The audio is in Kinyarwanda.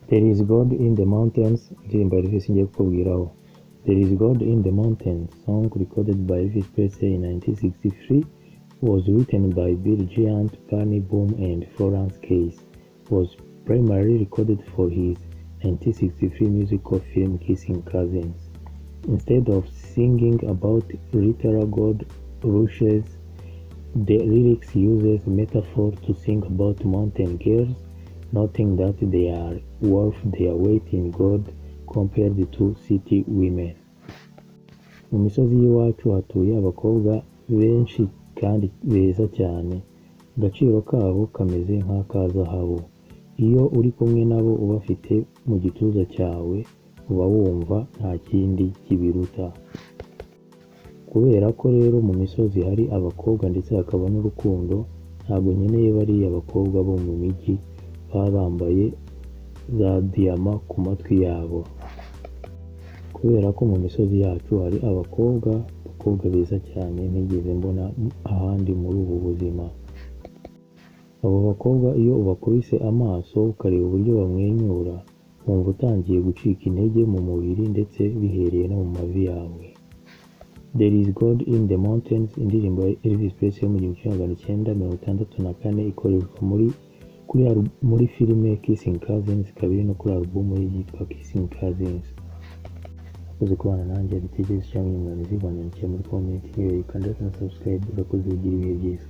There is God in the mountains, indirimbo ya Elvis ngiye kukubwiraho. There is God in the mountains, song recorded by Elvis Presley in 1963, was written by Bill Giant, Barney Boom and Florence Case, was primarily recorded for his 1963 musical film Kissing Cousins. Instead of singing about literal God rushes, the lyrics uses metaphor to sing about mountain girls, noting that they are worth their weight in God compared to city women. Mu misozi y'iwacu hatuye abakobwa benshi kandi beza cyane, agaciro kabo kameze nk'aka zahabu. Iyo uri kumwe nabo ubafite mu gituza cyawe, uba wumva nta kindi kibiruta. Kubera ko rero mu misozi hari abakobwa ndetse hakaba n'urukundo, ntabwo nkeneye bariya abakobwa bo mu mijyi baba bambaye za diyama ku matwi yabo. Kubera ko mu misozi yacu hari abakobwa beza cyane ntigeze mbona ahandi muri ubu buzima. Abo bakobwa iyo ubakubise amaso ukareba uburyo bamwenyura, wumva utangiye gucika intege mu mubiri ndetse bihereye no mu mavi yawe. There is God in the mountains, indirimbo ya Elvis Presley yo mu 1964 ikoreshwa muri filime Kissing Cousins, ikaba iri no kuri album ye yitwa Kissing Cousins. Uzi kubana nanjye ibitekerezo cyangwa inyunganizi, banyandikiye muri comment, iyo ukanda na subscribe, urakoze ugira ibihe byiza.